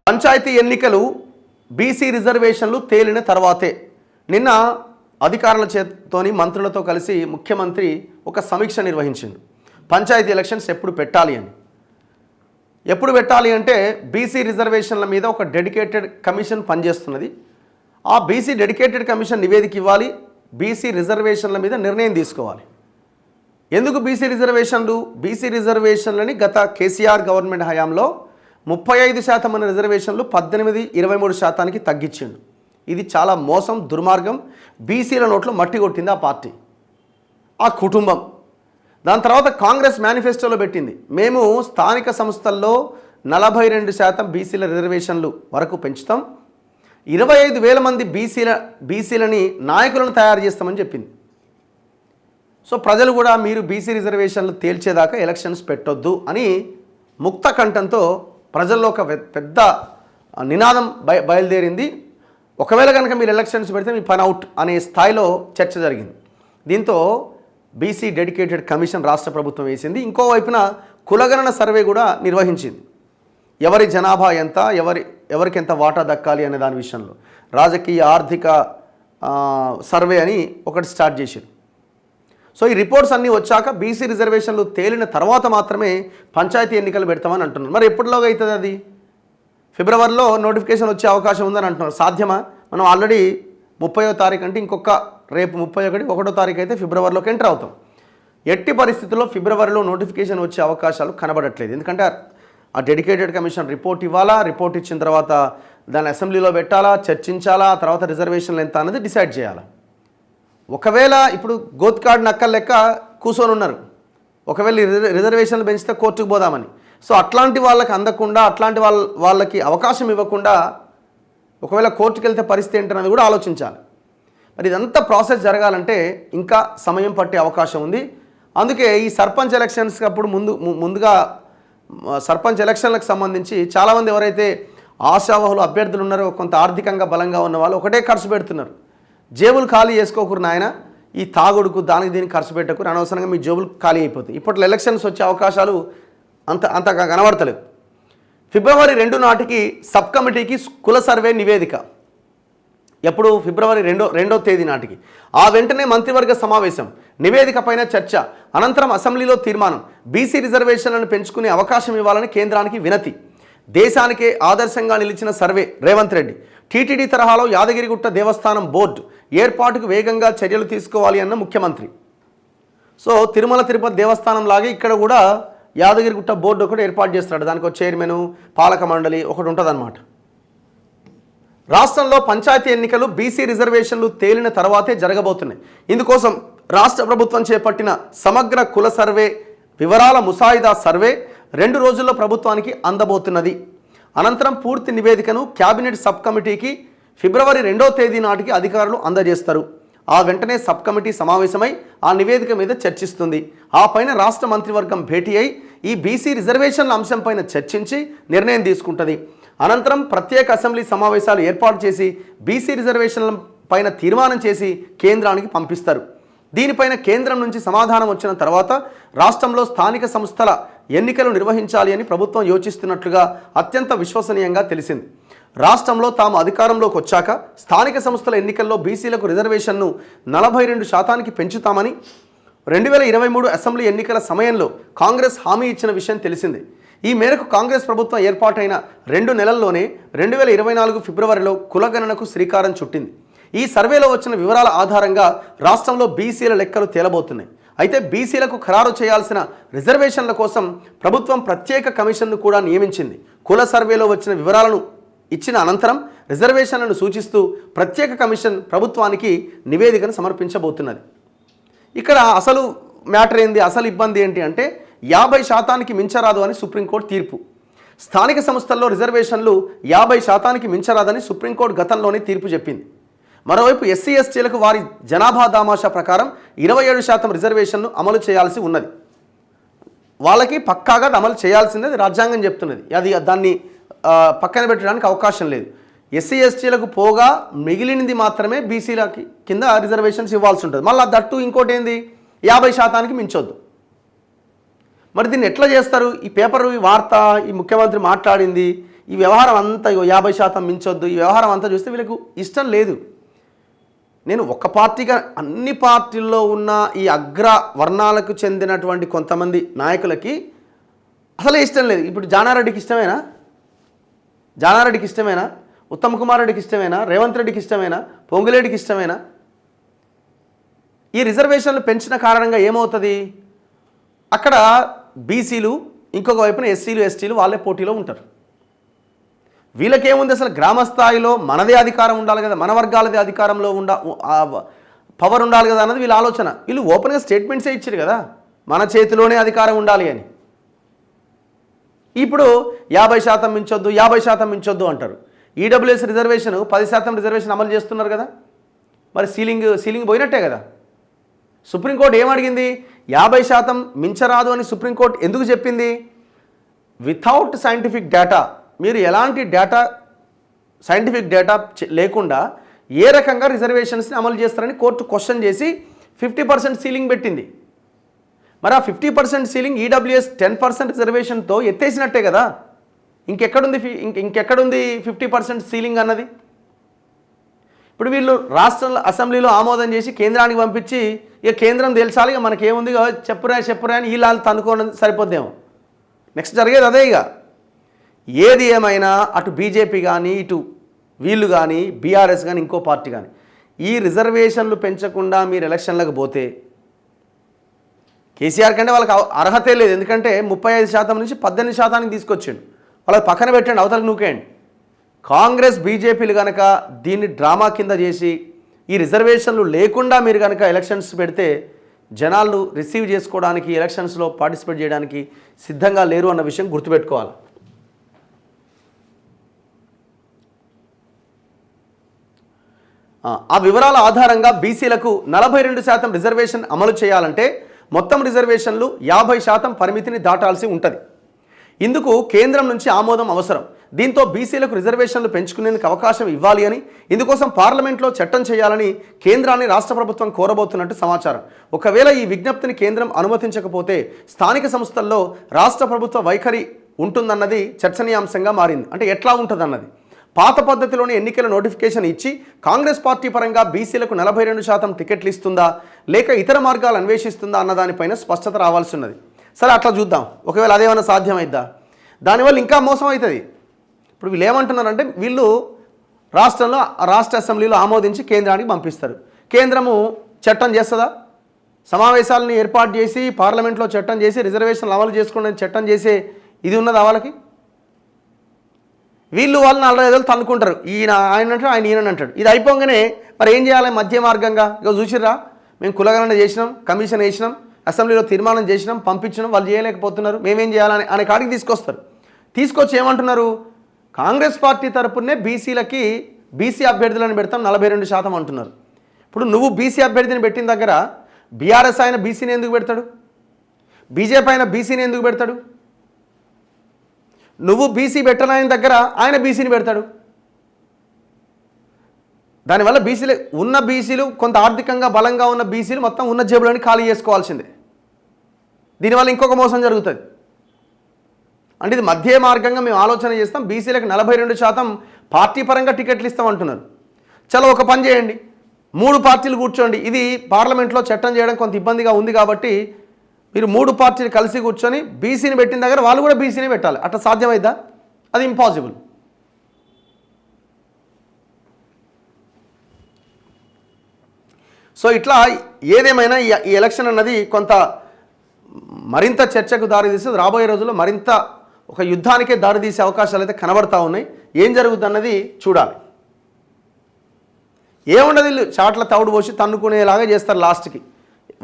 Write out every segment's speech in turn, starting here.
పంచాయతీ ఎన్నికలు బీసీ రిజర్వేషన్లు తేలిన తర్వాతే నిన్న అధికారుల చేతోని మంత్రులతో కలిసి ముఖ్యమంత్రి ఒక సమీక్ష నిర్వహించింది. పంచాయతీ ఎలక్షన్స్ ఎప్పుడు పెట్టాలి అని. ఎప్పుడు పెట్టాలి అంటే బీసీ రిజర్వేషన్ల మీద ఒక డెడికేటెడ్ కమిషన్ పనిచేస్తున్నది. ఆ బీసీ డెడికేటెడ్ కమిషన్ నివేదిక ఇవ్వాలి, బీసీ రిజర్వేషన్ల మీద నిర్ణయం తీసుకోవాలి. ఎందుకు బీసీ రిజర్వేషన్లు? బీసీ రిజర్వేషన్లని గత కేసీఆర్ గవర్నమెంట్ హయాంలో 35% అనే రిజర్వేషన్లు 18-23% తగ్గించిండు. ఇది చాలా మోసం, దుర్మార్గం. బీసీల నోట్లో మట్టి కొట్టింది ఆ పార్టీ, ఆ కుటుంబం. దాని తర్వాత కాంగ్రెస్ మేనిఫెస్టోలో పెట్టింది, మేము స్థానిక సంస్థల్లో 42% బీసీల రిజర్వేషన్లు వరకు పెంచుతాం, 25,000 మంది బీసీలని నాయకులను తయారు చేస్తామని చెప్పింది. సో ప్రజలు కూడా మీరు బీసీ రిజర్వేషన్లు తేల్చేదాకా ఎలక్షన్స్ పెట్టొద్దు అని ముక్త కంఠంతో ప్రజల్లో ఒక పెద్ద నినాదం బయలుదేరింది. ఒకవేళ కనుక మీరు ఎలక్షన్స్ పెడితే మీ పని అవుట్ అనే స్థాయిలో చర్చ జరిగింది. దీంతో బీసీ డెడికేటెడ్ కమిషన్ రాష్ట్ర ప్రభుత్వం వేసింది. ఇంకోవైపున కులగణన సర్వే కూడా నిర్వహించింది. ఎవరి జనాభా ఎంత, ఎవరికి ఎంత వాటా దక్కాలి అనే దాని విషయంలో రాజకీయ ఆర్థిక సర్వే అని ఒకటి స్టార్ట్ చేశారు. సో ఈ రిపోర్ట్స్ అన్నీ వచ్చాక బీసీ రిజర్వేషన్లు తేలిన తర్వాత మాత్రమే పంచాయతీ ఎన్నికలు పెడతామని అంటున్నారు. మరి ఎప్పటిలోగా అవుతుంది అది? ఫిబ్రవరిలో నోటిఫికేషన్ వచ్చే అవకాశం ఉందని అంటున్నారు. సాధ్యమా? మనం ఆల్రెడీ 30వ తారీఖు అంటే ఇంకొక రేపు 31, 1వ తారీఖు అయితే ఫిబ్రవరిలోకి ఎంటర్ అవుతాం. ఎట్టి పరిస్థితుల్లో ఫిబ్రవరిలో నోటిఫికేషన్ వచ్చే అవకాశాలు కనబడట్లేదు. ఎందుకంటే ఆ డెడికేటెడ్ కమిషన్ రిపోర్ట్ ఇవ్వాలా, రిపోర్ట్ ఇచ్చిన తర్వాత దాన్ని అసెంబ్లీలో పెట్టాలా, చర్చించాలా, తర్వాత రిజర్వేషన్లు ఎంత అన్నది డిసైడ్ చేయాలా. ఒకవేళ ఇప్పుడు గోత్కాడ్ నక్కల్ లెక్క కూర్చొని ఉన్నారు, ఒకవేళ రిజర్వేషన్లు పెంచితే కోర్టుకు పోదామని. సో అట్లాంటి వాళ్ళకి అందకుండా, అట్లాంటి వాళ్ళకి అవకాశం ఇవ్వకుండా ఒకవేళ కోర్టుకు వెళ్తే పరిస్థితి ఏంటన్నది కూడా ఆలోచించాలి. మరి ఇదంతా ప్రాసెస్ జరగాలంటే ఇంకా సమయం పట్టే అవకాశం ఉంది. అందుకే ఈ సర్పంచ్ ఎలక్షన్స్కి అప్పుడు ముందుగా సర్పంచ్ ఎలక్షన్లకు సంబంధించి చాలామంది ఎవరైతే ఆశావహులు అభ్యర్థులు ఉన్నారో, కొంత ఆర్థికంగా బలంగా ఉన్న వాళ్ళు ఒకటే ఖర్చు పెడుతున్నారు. జేబులు ఖాళీ చేసుకోకూరు నాయన, ఈ తాగుడుకు దానికి దీనికి ఖర్చు పెట్టకూరు, అనవసరంగా మీ జేబులు ఖాళీ అయిపోతాయి. ఇప్పట్లో ఎలక్షన్స్ వచ్చే అవకాశాలు అంతగా కనబడతలేవు. ఫిబ్రవరి 2 నాటికి సబ్ కమిటీకి కుల సర్వే నివేదిక, ఎప్పుడు ఫిబ్రవరి 2వ తేదీ నాటికి. ఆ వెంటనే మంత్రివర్గ సమావేశం, నివేదిక పైన చర్చ, అనంతరం అసెంబ్లీలో తీర్మానం. బీసీ రిజర్వేషన్లను పెంచుకునే అవకాశం ఇవ్వాలని కేంద్రానికి వినతి. దేశానికే ఆదర్శంగా నిలిచిన సర్వే రేవంత్ రెడ్డి. టీటీడీ తరహాలో యాదగిరిగుట్ట దేవస్థానం బోర్డు ఏర్పాటుకు వేగంగా చర్యలు తీసుకోవాలి అన్న ముఖ్యమంత్రి. సో తిరుమల తిరుపతి దేవస్థానం లాగే ఇక్కడ కూడా యాదగిరిగుట్ట బోర్డు ఒకటి ఏర్పాటు చేస్తున్నాడు. దానికి ఒక చైర్మన్, పాలక మండలి ఒకటి ఉంటుందన్నమాట. రాష్ట్రంలో పంచాయతీ ఎన్నికలు బీసీ రిజర్వేషన్లు తేలిన తర్వాతే జరగబోతున్నాయి. ఇందుకోసం రాష్ట్ర ప్రభుత్వం చేపట్టిన సమగ్ర కుల సర్వే వివరాల ముసాయిదా సర్వే 2 రోజుల్లో ప్రభుత్వానికి అందబోతున్నది. అనంతరం పూర్తి నివేదికను క్యాబినెట్ సబ్ కమిటీకి ఫిబ్రవరి 2వ తేదీ నాటికి అధికారులు అందజేస్తారు. ఆ వెంటనే సబ్ కమిటీ సమావేశమై ఆ నివేదిక మీద చర్చిస్తుంది. ఆ పైన రాష్ట్ర మంత్రివర్గం భేటీ అయి ఈ బీసీ రిజర్వేషన్ల అంశంపైన చర్చించి నిర్ణయం తీసుకుంటుంది. అనంతరం ప్రత్యేక అసెంబ్లీ సమావేశాలు ఏర్పాటు చేసి బీసీ రిజర్వేషన్ల పైన తీర్మానం చేసి కేంద్రానికి పంపిస్తారు. దీనిపైన కేంద్రం నుంచి సమాధానం వచ్చిన తర్వాత రాష్ట్రంలో స్థానిక సంస్థల ఎన్నికలు నిర్వహించాలి అని ప్రభుత్వం యోచిస్తున్నట్లుగా అత్యంత విశ్వసనీయంగా తెలిసింది. రాష్ట్రంలో తాము అధికారంలోకి వచ్చాక స్థానిక సంస్థల ఎన్నికల్లో బీసీలకు రిజర్వేషన్ను 42% పెంచుతామని 2023 అసెంబ్లీ ఎన్నికల సమయంలో కాంగ్రెస్ హామీ ఇచ్చిన విషయం తెలిసిందే. ఈ మేరకు కాంగ్రెస్ ప్రభుత్వం ఏర్పాటైన 2 నెలల్లోనే 2024 ఫిబ్రవరిలో కులగణనకు శ్రీకారం చుట్టింది. ఈ సర్వేలో వచ్చిన వివరాల ఆధారంగా రాష్ట్రంలో బీసీల లెక్కలు తేలబోతున్నాయి. అయితే బీసీలకు ఖరారు చేయాల్సిన రిజర్వేషన్ల కోసం ప్రభుత్వం ప్రత్యేక కమిషన్ను కూడా నియమించింది. కుల సర్వేలో వచ్చిన వివరాలను ఇచ్చిన అనంతరం రిజర్వేషన్లను సూచిస్తూ ప్రత్యేక కమిషన్ ప్రభుత్వానికి నివేదికను సమర్పించబోతున్నది. ఇక్కడ అసలు మ్యాటర్ ఏంది, అసలు ఇబ్బంది ఏంటి అంటే 50% మించరాదు అని సుప్రీంకోర్టు తీర్పు. స్థానిక సంస్థల్లో రిజర్వేషన్లు 50% మించరాదని సుప్రీంకోర్టు గతంలోనే తీర్పు చెప్పింది. మరోవైపు ఎస్సీ ఎస్టీలకు వారి జనాభా దామాషా ప్రకారం 27% రిజర్వేషన్ను అమలు చేయాల్సి ఉన్నది. వాళ్ళకి పక్కాగా అమలు చేయాల్సిందే, రాజ్యాంగం చెప్తున్నది. అది దాన్ని పక్కన పెట్టడానికి అవకాశం లేదు. ఎస్సీ ఎస్టీలకు పోగా మిగిలినది మాత్రమే బీసీలకి కింద రిజర్వేషన్స్ ఇవ్వాల్సి ఉంటుంది. మళ్ళీ దట్టు ఇంకోటి ఏంది, 50% మించొద్దు. మరి దీన్ని ఎట్లా చేస్తారు? ఈ పేపర్, ఈ వార్త, ఈ ముఖ్యమంత్రి మాట్లాడింది ఈ వ్యవహారం అంతా 50% మించొద్దు, ఈ వ్యవహారం అంతా చూస్తే వీళ్ళకు ఇష్టం లేదు. నేను ఒక పార్టీగా అన్ని పార్టీల్లో ఉన్న ఈ అగ్ర వర్ణాలకు చెందినటువంటి కొంతమంది నాయకులకి అసలే ఇష్టం లేదు. ఇప్పుడు జానారెడ్డికి ఇష్టమేనా? జానారెడ్డికి ఇష్టమేనా? ఉత్తమ్ కుమార్ రెడ్డికి ఇష్టమేనా? రేవంత్ రెడ్డికి ఇష్టమేనా? పొంగులేడికి ఇష్టమేనా? ఈ రిజర్వేషన్లు పెంచిన కారణంగా ఏమవుతుంది? అక్కడ బీసీలు, ఇంకొక వైపున ఎస్సీలు ఎస్టీలు వాళ్ళే పోటీలో ఉంటారు. వీళ్ళకేముంది, అసలు గ్రామ స్థాయిలో మనదే అధికారం ఉండాలి కదా, మన వర్గాలదే అధికారంలో పవర్ ఉండాలి కదా అన్నది వీళ్ళ ఆలోచన. వీళ్ళు ఓపెన్గా స్టేట్మెంట్సే ఇచ్చారు కదా, మన చేతిలోనే అధికారం ఉండాలి అని. ఇప్పుడు 50% మించొద్దు, 50% మించొద్దు అంటారు. ఈడబ్ల్యూఎస్ రిజర్వేషన్ 10% రిజర్వేషన్ అమలు చేస్తున్నారు కదా, మరి సీలింగ్ పోయినట్టే కదా. సుప్రీంకోర్టు ఏమడిగింది? 50% మించరాదు అని సుప్రీంకోర్టు ఎందుకు చెప్పింది? వితౌట్ సైంటిఫిక్ డేటా, మీరు ఎలాంటి సైంటిఫిక్ డేటా లేకుండా ఏ రకంగా రిజర్వేషన్స్ని అమలు చేస్తారని కోర్టు క్వశ్చన్ చేసి 50% సీలింగ్ పెట్టింది. మరి ఆ 50% సీలింగ్ ఈడబ్ల్యూఎస్ 10% రిజర్వేషన్తో ఎత్తేసినట్టే కదా. ఇంకెక్కడుంది 50% సీలింగ్ అన్నది? ఇప్పుడు వీళ్ళు రాష్ట్ర అసెంబ్లీలో ఆమోదం చేసి కేంద్రానికి పంపించి ఇక కేంద్రం తెలుసాలి, ఇక మనకేముంది చెప్పురా అని వీళ్ళు తనుకోవడం సరిపోద్దేమో. నెక్స్ట్ జరిగేది అదే. ఇక ఏది ఏమైనా అటు బీజేపీ కానీ, ఇటు వీళ్ళు కానీ, బీఆర్ఎస్ కానీ, ఇంకో పార్టీ కానీ ఈ రిజర్వేషన్లు పెంచకుండా మీరు ఎలక్షన్లకు పోతే కేసీఆర్ కంటే వాళ్ళకి అర్హతే లేదు. ఎందుకంటే 35% నుంచి 18% తీసుకొచ్చిండు. వాళ్ళకి పక్కన పెట్టండి, అవతలకు నూకేయండి. కాంగ్రెస్ బీజేపీలు కనుక దీన్ని డ్రామా కింద చేసి ఈ రిజర్వేషన్లు లేకుండా మీరు కనుక ఎలక్షన్స్ పెడితే జనాలు రిసీవ్ చేసుకోవడానికి, ఎలక్షన్స్లో పార్టిసిపేట్ చేయడానికి సిద్ధంగా లేరు అన్న విషయం గుర్తుపెట్టుకోవాలి. ఆ వివరాల ఆధారంగా బీసీలకు 42% రిజర్వేషన్ అమలు చేయాలంటే మొత్తం రిజర్వేషన్లు 50% పరిమితిని దాటాల్సి ఉంటుంది. ఇందుకు కేంద్రం నుంచి ఆమోదం అవసరం. దీంతో బీసీలకు రిజర్వేషన్లు పెంచుకునేందుకు అవకాశం ఇవ్వాలి అని, ఇందుకోసం పార్లమెంట్లో చట్టం చేయాలని కేంద్రాన్ని రాష్ట్ర ప్రభుత్వం కోరబోతున్నట్టు సమాచారం. ఒకవేళ ఈ విజ్ఞప్తిని కేంద్రం అనుమతించకపోతే స్థానిక సంస్థల్లో రాష్ట్ర ప్రభుత్వ వైఖరి ఉంటుందన్నది చర్చనీయాంశంగా మారింది. అంటే ఎట్లా ఉంటుందన్నది. పాత పద్ధతిలోని ఎన్నికల నోటిఫికేషన్ ఇచ్చి కాంగ్రెస్ పార్టీ పరంగా బీసీలకు 42% టికెట్లు ఇస్తుందా, లేక ఇతర మార్గాలు అన్వేషిస్తుందా అన్నదానిపైన స్పష్టత రావాల్సి ఉన్నది. సరే, అట్లా చూద్దాం. ఒకవేళ అదేమైనా సాధ్యమైద్దా? దానివల్ల ఇంకా మోసం అవుతుంది. ఇప్పుడు వీళ్ళు ఏమంటున్నారంటే, వీళ్ళు రాష్ట్ర అసెంబ్లీలో ఆమోదించి కేంద్రానికి పంపిస్తారు. కేంద్రము చట్టం చేస్తుందా? సమావేశాలను ఏర్పాటు చేసి పార్లమెంట్లో చట్టం చేసి రిజర్వేషన్లు అమలు చేసుకోవడానికి చట్టం చేసే ఇది ఉన్నదా వాళ్ళకి? వాళ్ళు 4 రోజులు తన్నుకుంటారు. ఆయన అంటాడు, ఆయన ఈయన అంటాడు. ఇది అయిపోగానే మరి ఏం చేయాలి? మధ్య మార్గంగా ఇక చూసిర్రా, మేము కులగణన చేసినాం, కమిషన్ వేసినాం, అసెంబ్లీలో తీర్మానం చేసినాం, పంపించినాం, వాళ్ళు చేయలేకపోతున్నారు, మేమేం చేయాలని అనే కాడికి తీసుకొస్తారు. తీసుకొచ్చి ఏమంటున్నారు? కాంగ్రెస్ పార్టీ తరపునే బీసీ అభ్యర్థులను పెడతాం 42% అంటున్నారు. ఇప్పుడు నువ్వు బీసీ అభ్యర్థిని పెట్టిన దగ్గర బీఆర్ఎస్ ఆయన బీసీని ఎందుకు పెడతాడు? బీజేపీ ఆయన బీసీని ఎందుకు పెడతాడు? నువ్వు బీసీ పెట్టనైన దగ్గర ఆయన బీసీని పెడతాడు. దానివల్ల బీసీలు కొంత ఆర్థికంగా బలంగా ఉన్న బీసీలు మొత్తం ఉన్న జేబులని ఖాళీ చేసుకోవాల్సిందే. దీనివల్ల ఇంకొక మోసం జరుగుతుంది. అంటే ఇది మధ్య మార్గంగా మేము ఆలోచన చేస్తాం, బీసీలకు 42% పార్టీ పరంగా టికెట్లు ఇస్తామంటున్నారు. చలో, ఒక పని చేయండి, 3 పార్టీలు కూర్చోండి. ఇది పార్లమెంట్లో చట్టం చేయడం కొంత ఇబ్బందిగా ఉంది కాబట్టి మీరు 3 పార్టీలు కలిసి కూర్చొని బీసీని పెట్టిన దగ్గర వాళ్ళు కూడా బీసీని పెట్టాలి. అట్లా సాధ్యమైద్దా? అది ఇంపాసిబుల్. సో ఇట్లా ఏదేమైనా ఈ ఎలక్షన్ అన్నది కొంత మరింత చర్చకు దారితీస్తుంది. రాబోయే రోజుల్లో మరింత ఒక యుద్ధానికే దారితీసే అవకాశాలు అయితే కనబడతా ఉన్నాయి. ఏం జరుగుతుంది అన్నది చూడాలి. ఏముండదు, వీళ్ళు చాట్ల తౌడు పోసి తన్నుకునేలాగా చేస్తారు. లాస్ట్కి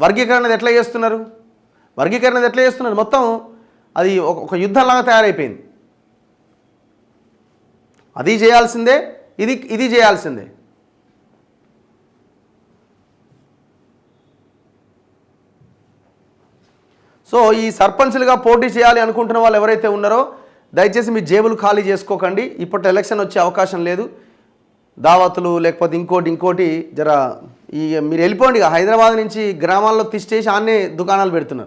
వర్గీకరణ ఎట్లా చేస్తున్నారు? మొత్తం అది ఒక యుద్ధంలాగా తయారైపోయింది. అది చేయాల్సిందే, ఇది చేయాల్సిందే. సో ఈ సర్పంచ్లుగా పోటీ చేయాలి అనుకుంటున్న వాళ్ళు ఎవరైతే ఉన్నారో దయచేసి మీ జేబులు ఖాళీ చేసుకోకండి. ఇప్పటి ఎలక్షన్ వచ్చే అవకాశం లేదు. దావతులు లేకపోతే ఇంకోటి జర మీరు వెళ్ళిపోండి. హైదరాబాద్ నుంచి గ్రామాల్లో తిష్టేసి ఆన్నే దుకాణాలు పెడుతున్నారు.